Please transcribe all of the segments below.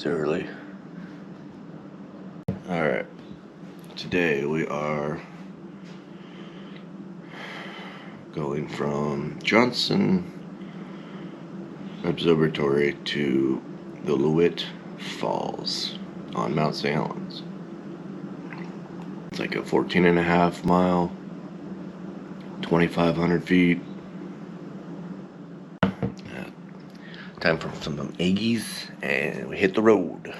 It's early. Alright, today we are going from Johnston Observatory to the Loowit Falls on Mt St Helens. It's like a 14.5 mile, 2,500 feet. Time for some eggies, and we hit the road.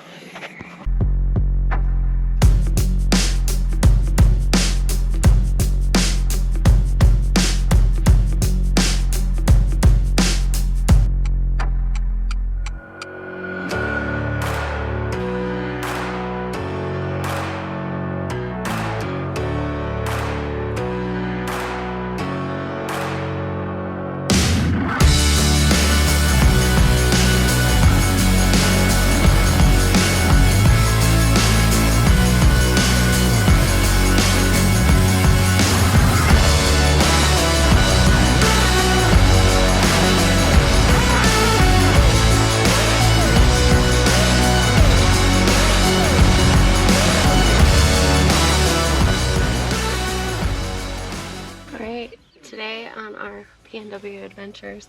Today on our PNW adventures,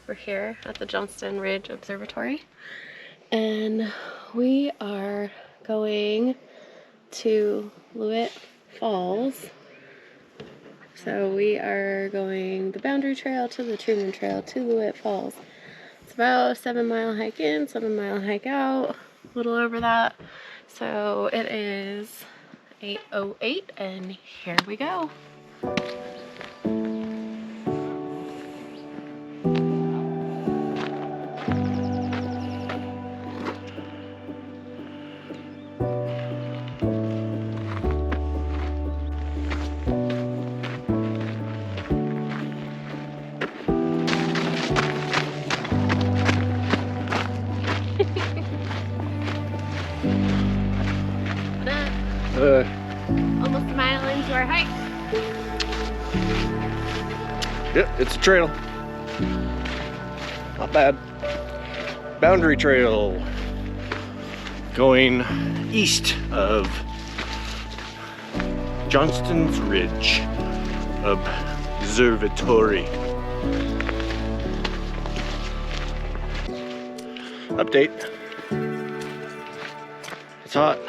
we're here at the Johnston Ridge Observatory, and we are going to Loowit Falls. So we are going the Boundary Trail to the Truman Trail to Loowit Falls. It's about a 7-mile hike in, 7-mile hike out, a little over that. So it is 8:08, and here we go. Almost a mile into our hike. Yep, it's a trail. Not bad. Boundary Trail. Going east of Johnston Ridge Observatory. Update. It's hot.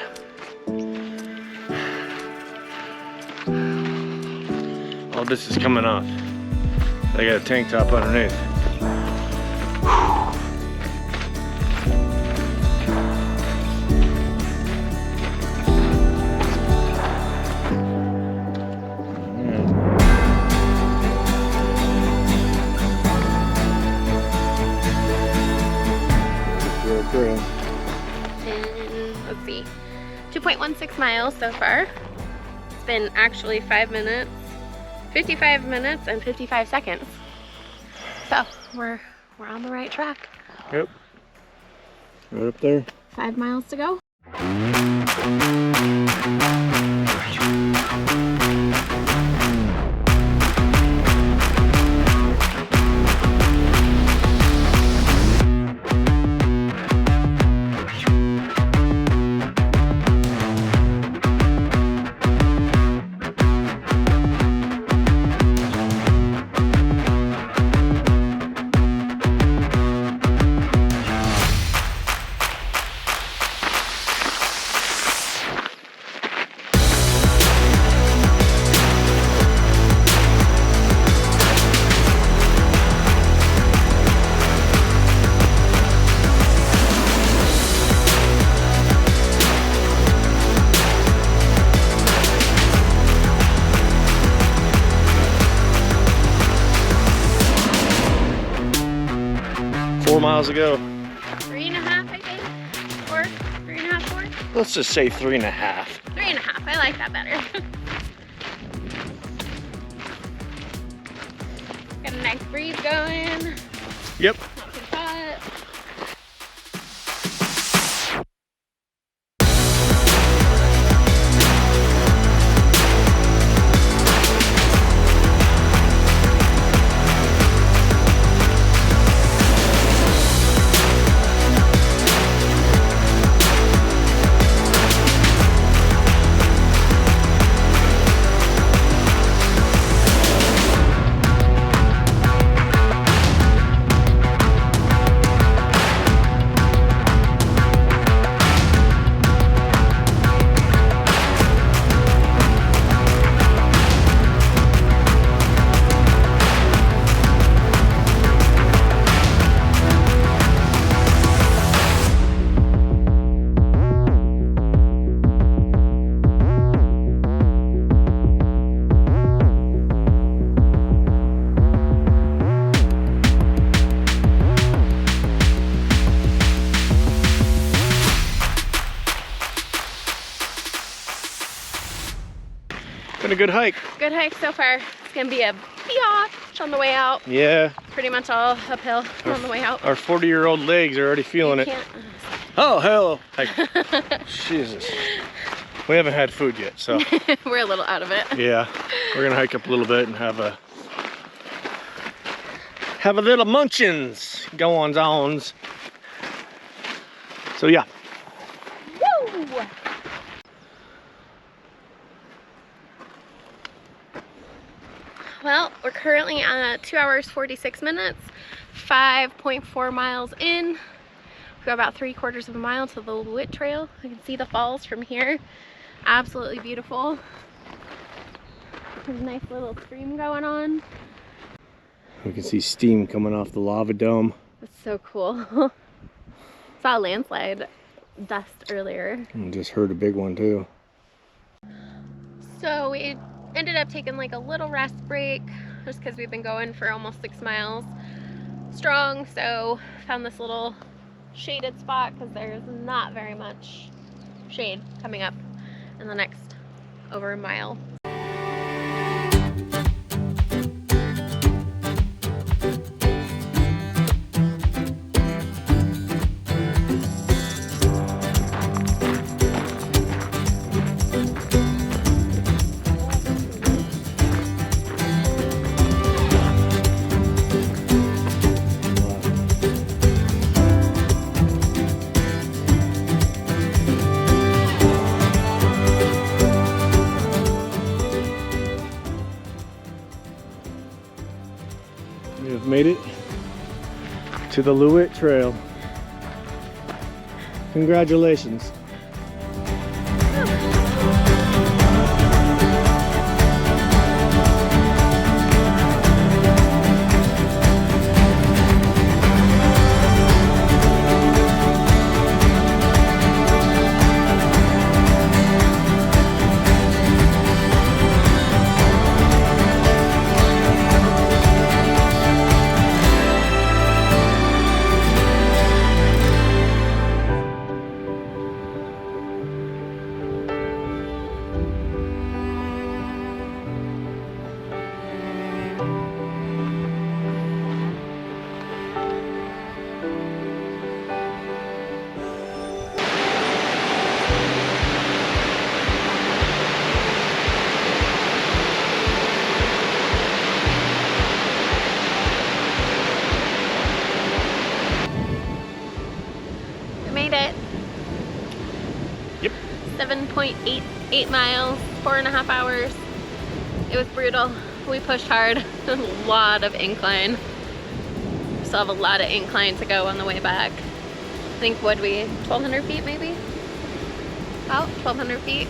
All this is coming off. I got a tank top underneath. And let's see, 2.16 miles so far. It's been actually 5 minutes, 55 minutes and 55 seconds. So we're on the right track. Yep. Right up there. 5 miles to go. 4 miles ago. 3.5, I think. Or 3.5, 4. Let's just say 3.5. 3.5. I like that better. Got a nice breeze going. Yep. Not too hot. Been a good hike. Good hike so far. It's gonna be a biatch on the way out. Yeah. Pretty much all uphill on the way out. Our 40-year-old legs are already feeling it. Oh, hell. Jesus. We haven't had food yet, so. We're a little out of it. Yeah. We're gonna hike up a little bit and have a little munchins going on. So yeah. Woo! Well, we're currently at 2 hours 46 minutes, 5.4 miles in. We've got about 3/4 of a mile to the Loowit Trail. You can see the falls from here. Absolutely beautiful. There's a nice little stream going on. We can see steam coming off the lava dome. It's so cool. Saw a landslide dust earlier. And just heard a big one too. So we ended up taking like a little rest break just because we've been going for almost 6 miles strong. So found this little shaded spot because there's not very much shade coming up in the next over a mile. We have made it to the Loowit Trail. Congratulations. Made it. Yep. 7.88 miles, 4.5 hours. It was brutal. We pushed hard. A lot of incline. We still have a lot of incline to go on the way back. I think, what we, 1,200 feet maybe? About 1,200 feet.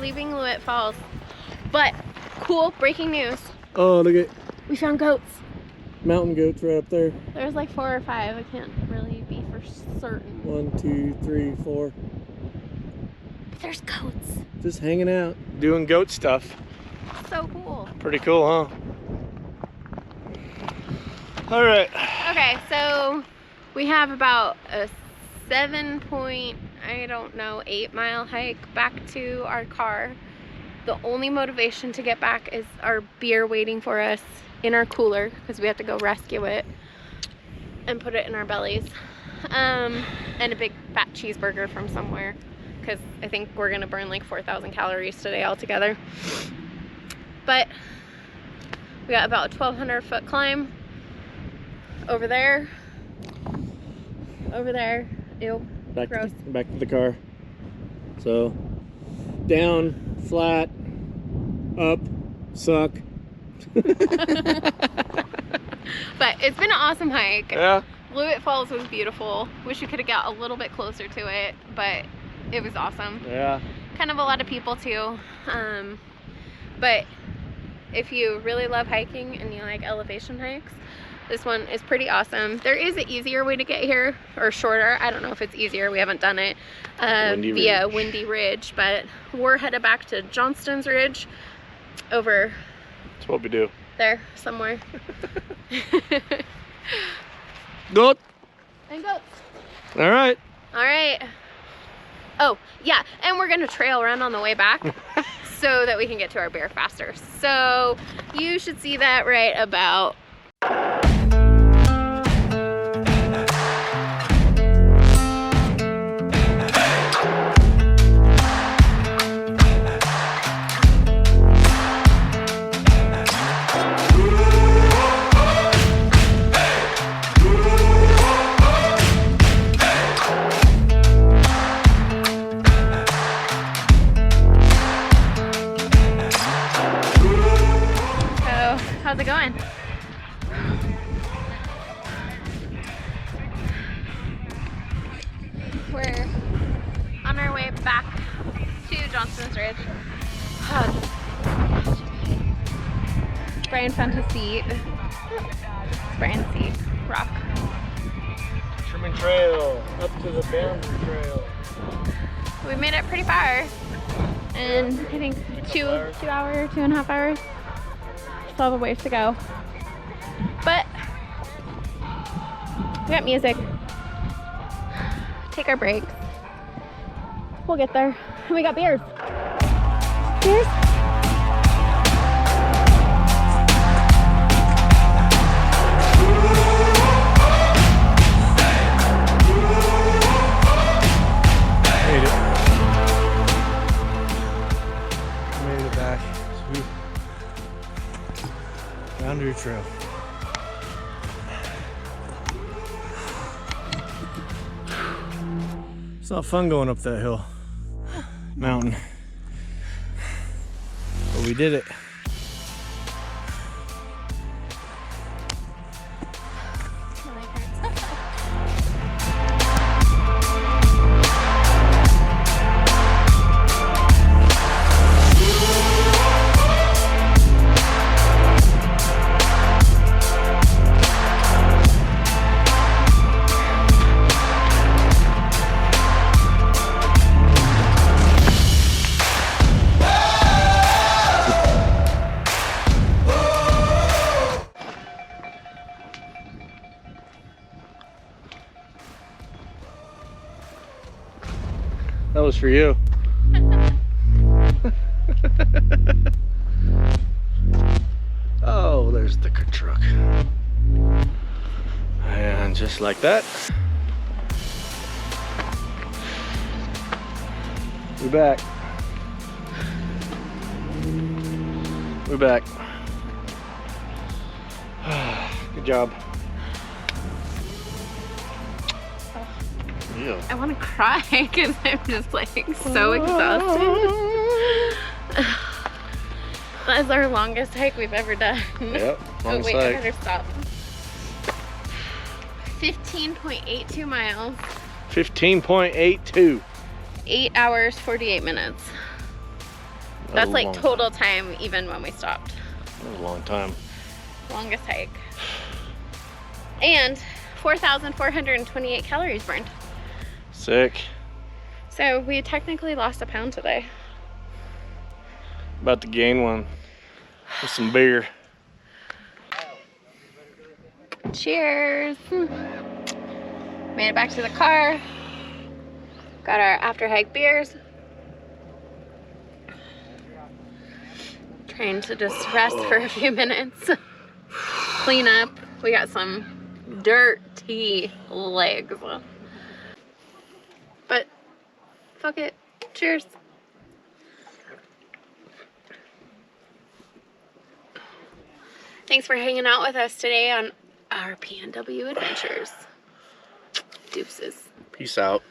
Leaving Loowit Falls, but cool breaking news. Oh, look at We found goats. mountain goats right up there. There's like 4 or 5. I can't really be for certain. 1, 2, 3, 4. But there's goats. Just hanging out, doing goat stuff. So cool. Pretty cool, huh? All right. Okay, so we have about a 8 mile hike back to our car. The only motivation to get back is our beer waiting for us in our cooler because we have to go rescue it and put it in our bellies, and a big fat cheeseburger from somewhere because I think we're gonna burn like 4,000 calories today altogether. But we got about a 1,200 foot climb over there. Ew. Back Gross. back to the car. So down, flat, up, suck. But it's been an awesome hike. Yeah. Loowit Falls was beautiful. Wish we could have got a little bit closer to it, but it was awesome. Yeah. Kind of a lot of people too. But if you really love hiking and you like elevation hikes, this one is pretty awesome. There is an easier way to get here, or shorter. I don't know if it's easier. We haven't done it via Windy Ridge, but we're headed back to Johnston Ridge over That's what we do. there somewhere. Goat. And goats. All right. All right. Oh, yeah, and we're gonna trail run on the way back so that we can get to our bear faster. So you should see that right about. How's it going? We're on our way back to Johnston Ridge. Brian found his seat. Brian's seat. Rock. Sherman Trail, up to the boundary trail. We made it pretty far. And I think 2.5 hours. Still have a ways to go. But we got music. Take our breaks. We'll get there. And we got beers. Beers? Made it back to Boundary Trail. It's not fun going up that hill, mountain, but we did it. That was for you. Oh, there's the truck. And just like that, we're back. We're back. Good job. Yeah. I want to cry because I'm just like so exhausted. That's our longest hike we've ever done. Yep. Oh wait, hike. I better stop. 15.82 miles. 15.82. 8 hours, 48 minutes. That's like total time even when we stopped. That was a long time. Longest hike. And 4,428 calories burned. Sick. So we technically lost a pound today. About to gain one with some beer. Cheers. Made it back to the car. Got our after hike beers. Trying to just rest for a few minutes. Clean up. We got some dirty legs. But fuck it. Cheers. Thanks for hanging out with us today on our PNW adventures. Deuces. Peace out.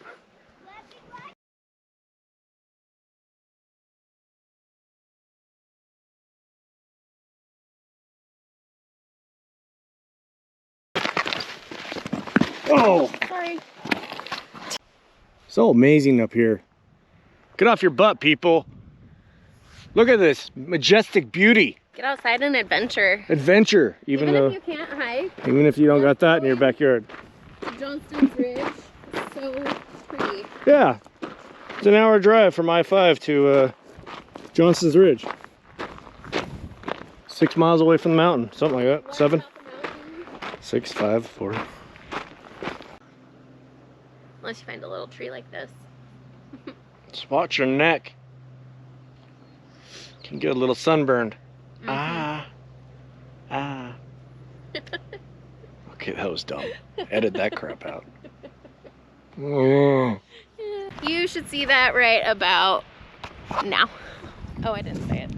Oh, Sorry. so amazing up here. Get off your butt, people. Look at this majestic beauty. Get outside and adventure. Adventure, even though, if you can't hike, even if you don't got that in your backyard. Johnston Ridge, so pretty. Yeah, it's an hour drive from I-5 to Johnston's Ridge. 6 miles away from the mountain, something like that. 7, 6, 5, 4. Unless you find a little tree like this. Just watch your neck. Can get a little sunburned. Ah. Okay, that was dumb. Edit that crap out. You should see that right about now. Oh, I didn't say it.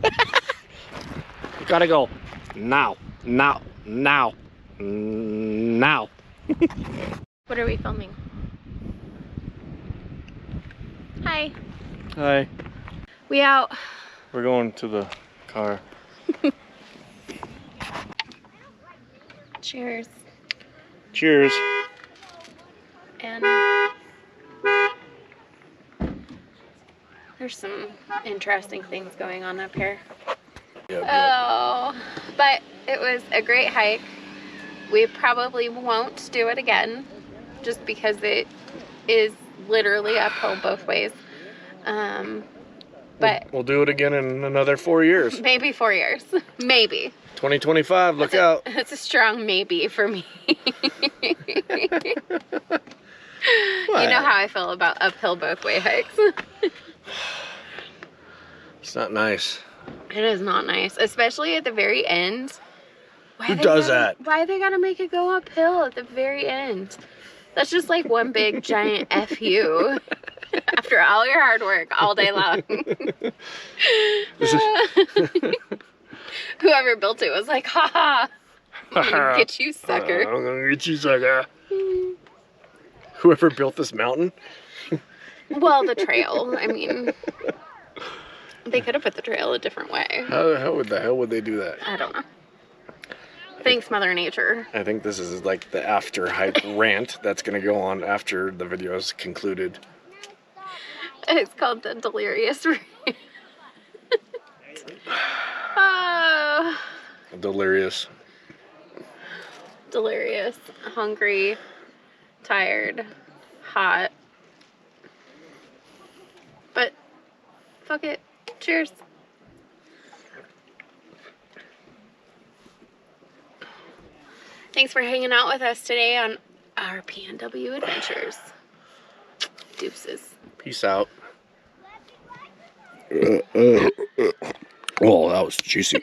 You gotta go now, now, now, now. What are we filming? Hi. Hi. We out. We're going to the car. Cheers. Cheers. And there's some interesting things going on up here. Oh, but it was a great hike. We probably won't do it again just because it is literally uphill both ways. But we'll do it again in another 4 years. Maybe 4 years. Maybe. 2025, look out. That's a strong maybe for me. You know how I feel about uphill both way hikes. It's not nice. It is not nice, especially at the very end. Who does that? Why they gotta make it go uphill at the very end? That's just like one big giant F you after all your hard work all day long. Whoever built it was like, haha, I'm gonna get you, sucker. I'm gonna get you, sucker. Whoever built this mountain? Well, the trail. I mean, they could have put the trail a different way. How the hell would they do that? I don't know. Thanks, Mother Nature. I think this is like the after hike rant that's gonna go on after the video is concluded. It's called the Delirious Rant. Oh. Delirious. Delirious. Hungry. Tired. Hot. But, fuck it. Cheers. Thanks for hanging out with us today on our PNW adventures. Deuces. Peace out. Oh, that was juicy.